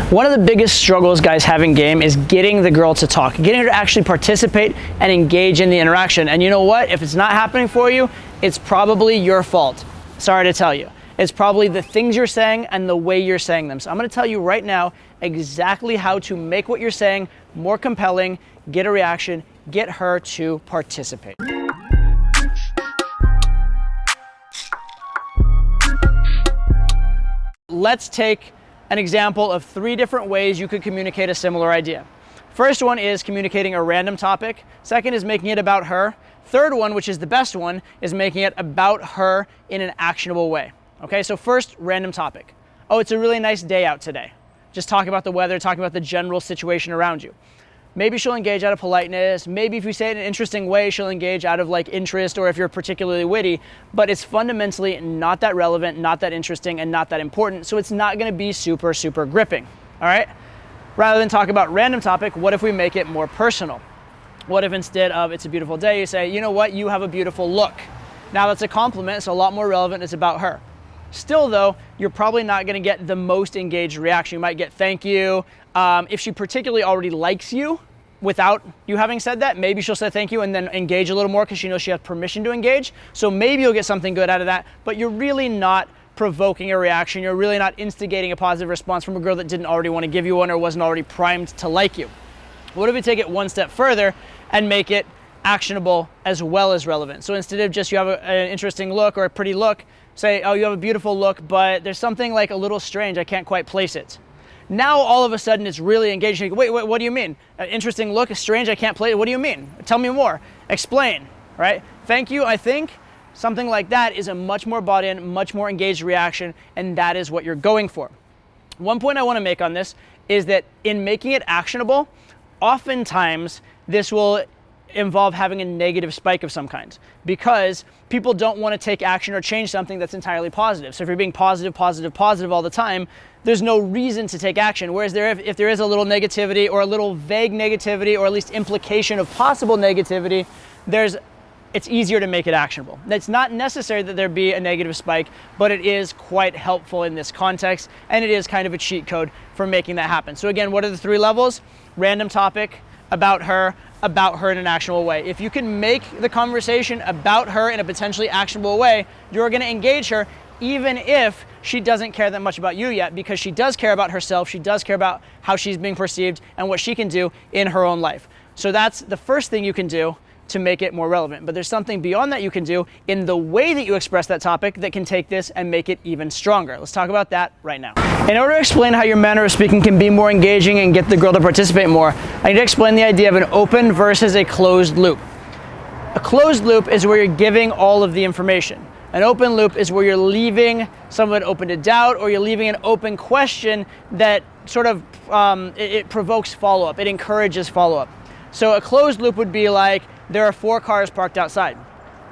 One of the biggest struggles guys have in game is getting the girl to talk, getting her to actually participate and engage in the interaction. And you know what? If it's not happening for you, it's probably your fault. Sorry to tell you. It's probably the things you're saying and the way you're saying them. So I'm gonna tell you right now exactly how to make what you're saying more compelling, get a reaction, get her to participate. Let's take an example of 3 different ways you could communicate a similar idea. First one is communicating a random topic. Second is making it about her. Third one, which is the best one, is making it about her in an actionable way. Okay, so first, random topic. Oh, it's a really nice day out today. Just talk about the weather, talk about the general situation around you. Maybe she'll engage out of politeness. Maybe if you say it in an interesting way, she'll engage out of like interest, or if you're particularly witty, but it's fundamentally not that relevant, not that interesting, and not that important. So it's not gonna be super, super gripping, all right? Rather than talk about random topic, what if we make it more personal? What if instead of it's a beautiful day, you say, you know what, you have a beautiful look. Now that's a compliment, it's a lot more relevant, it's about her. Still though, you're probably not gonna get the most engaged reaction. You might get thank you. If she particularly already likes you without you having said that, maybe she'll say thank you and then engage a little more because she knows she has permission to engage. So maybe you'll get something good out of that, but you're really not provoking a reaction. You're really not instigating a positive response from a girl that didn't already want to give you one or wasn't already primed to like you. What if we take it one step further and make it actionable as well as relevant? So instead of just you have an interesting look or a pretty look, say, oh, you have a beautiful look, but there's something like a little strange, I can't quite place it. Now all of a sudden it's really engaging. Wait, what do you mean? An interesting look, strange, I can't play it. What do you mean? Tell me more. Explain, right? Thank you, I think. Something like that is a much more bought in, much more engaged reaction, and that is what you're going for. One point I want to make on this is that in making it actionable, oftentimes this will involve having a negative spike of some kind because people don't want to take action or change something that's entirely positive. So if you're being positive, positive, positive all the time, there's no reason to take action. Whereas if there is a little negativity or a little vague negativity or at least implication of possible negativity, it's easier to make it actionable. It's not necessary that there be a negative spike, but it is quite helpful in this context, and it is kind of a cheat code for making that happen. So again, what are the 3 levels? Random topic, about her in an actionable way. If you can make the conversation about her in a potentially actionable way, you're gonna engage her even if she doesn't care that much about you yet, because she does care about herself, she does care about how she's being perceived and what she can do in her own life. So that's the first thing you can do to make it more relevant. But there's something beyond that you can do in the way that you express that topic that can take this and make it even stronger. Let's talk about that right now. In order to explain how your manner of speaking can be more engaging and get the girl to participate more, I need to explain the idea of an open versus a closed loop. A closed loop is where you're giving all of the information. An open loop is where you're leaving someone open to doubt, or you're leaving an open question that sort of, it provokes follow-up, it encourages follow-up. So a closed loop would be like, there are 4 cars parked outside.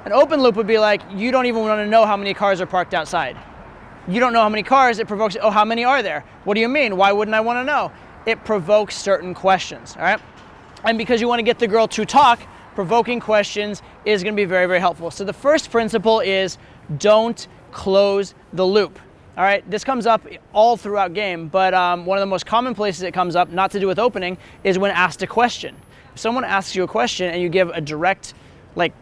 An open loop would be like, you don't even want to know how many cars are parked outside. You don't know how many cars, it provokes, oh, how many are there? What do you mean? Why wouldn't I want to know? It provokes certain questions, all right? And because you want to get the girl to talk, provoking questions is going to be very, very helpful. So the first principle is don't close the loop. All right, this comes up all throughout game, but one of the most common places it comes up, not to do with opening, is when asked a question. If someone asks you a question and you give a direct, like,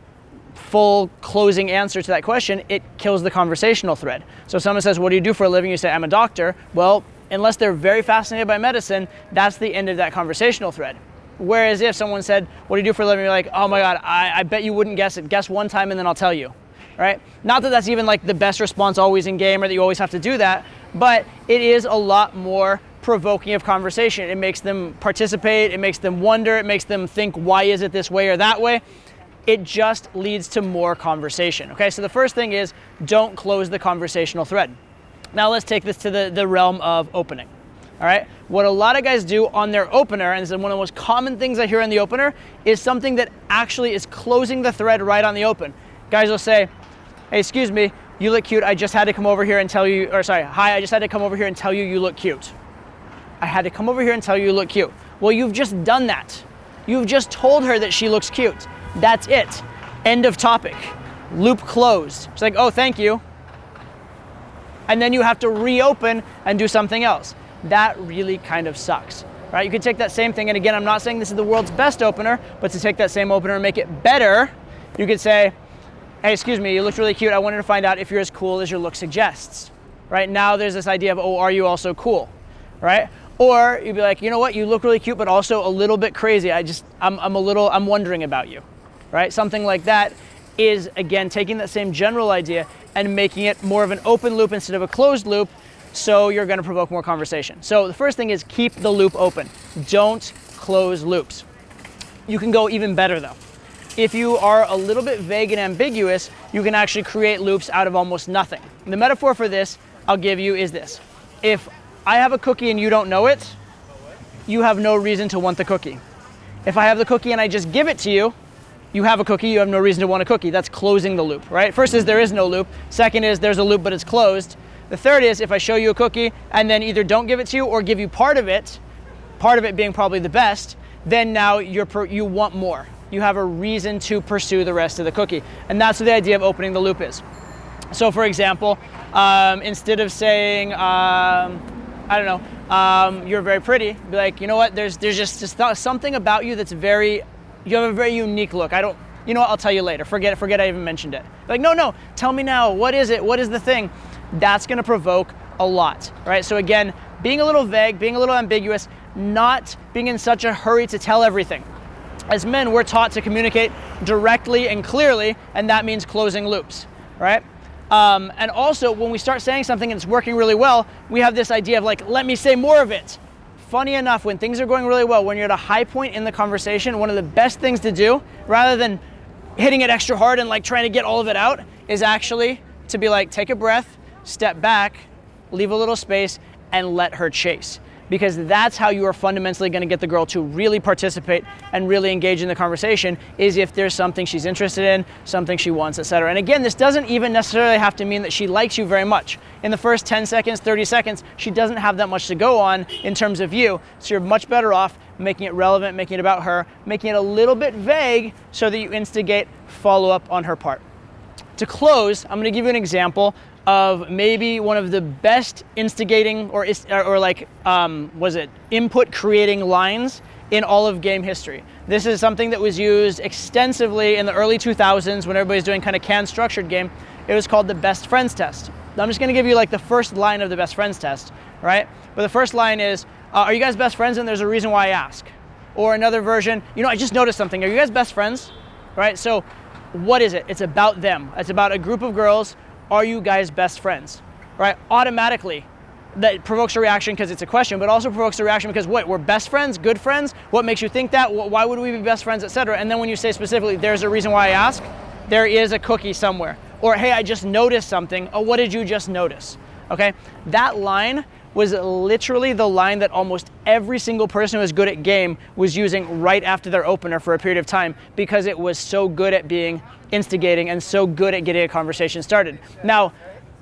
full closing answer to that question, it kills the conversational thread. So if someone says, what do you do for a living? You say, I'm a doctor. Well, unless they're very fascinated by medicine, that's the end of that conversational thread. Whereas if someone said, what do you do for a living? You're like, oh my God, I bet you wouldn't guess it. Guess one time and then I'll tell you, right? Not that that's even like the best response always in game or that you always have to do that, but it is a lot more provoking of conversation. It makes them participate, it makes them wonder, it makes them think, why is it this way or that way? It just leads to more conversation. Okay, so the first thing is don't close the conversational thread. Now let's take this to the realm of opening. All right, what a lot of guys do on their opener, and this is one of the most common things I hear in the opener, is something that actually is closing the thread right on the open. Guys will say, hey, excuse me, you look cute, I just had to come over here and tell you, or sorry, hi, I just had to come over here and tell you you look cute. I had to come over here and tell you you look cute. Well, you've just done that. You've just told her that she looks cute. That's it. End of topic. Loop closed. It's like, oh, thank you. And then you have to reopen and do something else. that really kind of sucks. Right? You could take that same thing, and again, I'm not saying this is the world's best opener, but to take that same opener and make it better, you could say, hey, excuse me, you looked really cute. I wanted to find out if you're as cool as your look suggests. Right? Now there's this idea of, oh, are you also cool? Right? Or you'd be like, you know what, you look really cute, but also a little bit crazy. I'm wondering about you. Right? Something like that is, again, taking that same general idea and making it more of an open loop instead of a closed loop, so you're going to provoke more conversation. So the first thing is keep the loop open. Don't close loops. You can go even better though. If you are a little bit vague and ambiguous, you can actually create loops out of almost nothing. The metaphor for this I'll give you is this. If I have a cookie and you don't know it, you have no reason to want the cookie. If I have the cookie and I just give it to you, you have a cookie, you have no reason to want a cookie. That's closing the loop, right? First is there is no loop. Second is there's a loop but it's closed. The third is if I show you a cookie and then either don't give it to you or give you part of it being probably the best, then now you want more. You have a reason to pursue the rest of the cookie. And that's what the idea of opening the loop is. So for example, instead of saying, you're very pretty, be like, you know what, there's just something about you that's you have a very unique look. You know what, I'll tell you later. Forget I even mentioned it. Like, no, tell me now, what is it? What is the thing? That's gonna provoke a lot, right? So again, being a little vague, being a little ambiguous, not being in such a hurry to tell everything. As men, we're taught to communicate directly and clearly, and that means closing loops, right? And also, when we start saying something and it's working really well, we have this idea of like, let me say more of it. Funny enough, when things are going really well, when you're at a high point in the conversation, one of the best things to do, rather than hitting it extra hard and like trying to get all of it out, is actually to be like, take a breath, step back, leave a little space, and let her chase. Because that's how you are fundamentally going to get the girl to really participate and really engage in the conversation, is if there's something she's interested in, something she wants, etc. And again, this doesn't even necessarily have to mean that she likes you very much. In the first 10 seconds, 30 seconds, she doesn't have that much to go on in terms of you, so you're much better off making it relevant, making it about her, making it a little bit vague so that you instigate follow-up on her part. To close, I'm going to give you an example of maybe one of the best instigating input creating lines in all of game history. This is something that was used extensively in the early 2000s when everybody's doing kind of canned structured game. It was called the best friends test. I'm just going to give you like the first line of the best friends test, right? But the first line is, are you guys best friends? And there's a reason why I ask. Or another version, I just noticed something. Are you guys best friends? Right? So what is it? It's about them. It's about a group of girls. Are you guys best friends? Right? Automatically, that provokes a reaction because it's a question, but also provokes a reaction because we're best friends, good friends? What makes you think that? Why would we be best friends, etc.? And then when you say specifically, there's a reason why I ask, there is a cookie somewhere. Or, hey, I just noticed something. Oh, what did you just notice? Okay? That line was literally the line that almost every single person who was good at game was using right after their opener for a period of time, because it was so good at being instigating and so good at getting a conversation started. Now,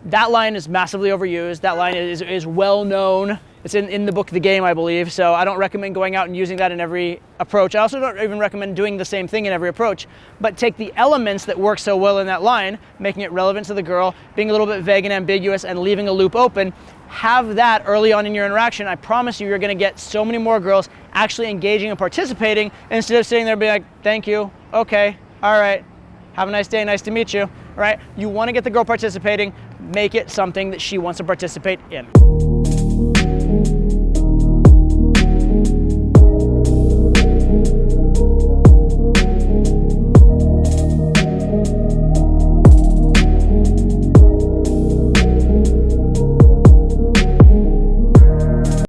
that line is massively overused. That line is well known. It's in the book The Game, I believe, so I don't recommend going out and using that in every approach. I also don't even recommend doing the same thing in every approach, but take the elements that work so well in that line, making it relevant to the girl, being a little bit vague and ambiguous, and leaving a loop open. Have that early on in your interaction. I promise you're going to get so many more girls actually engaging and participating instead of sitting there being like, thank you, okay, all right, have a nice day, nice to meet you, right? You want to get the girl participating, make it something that she wants to participate in.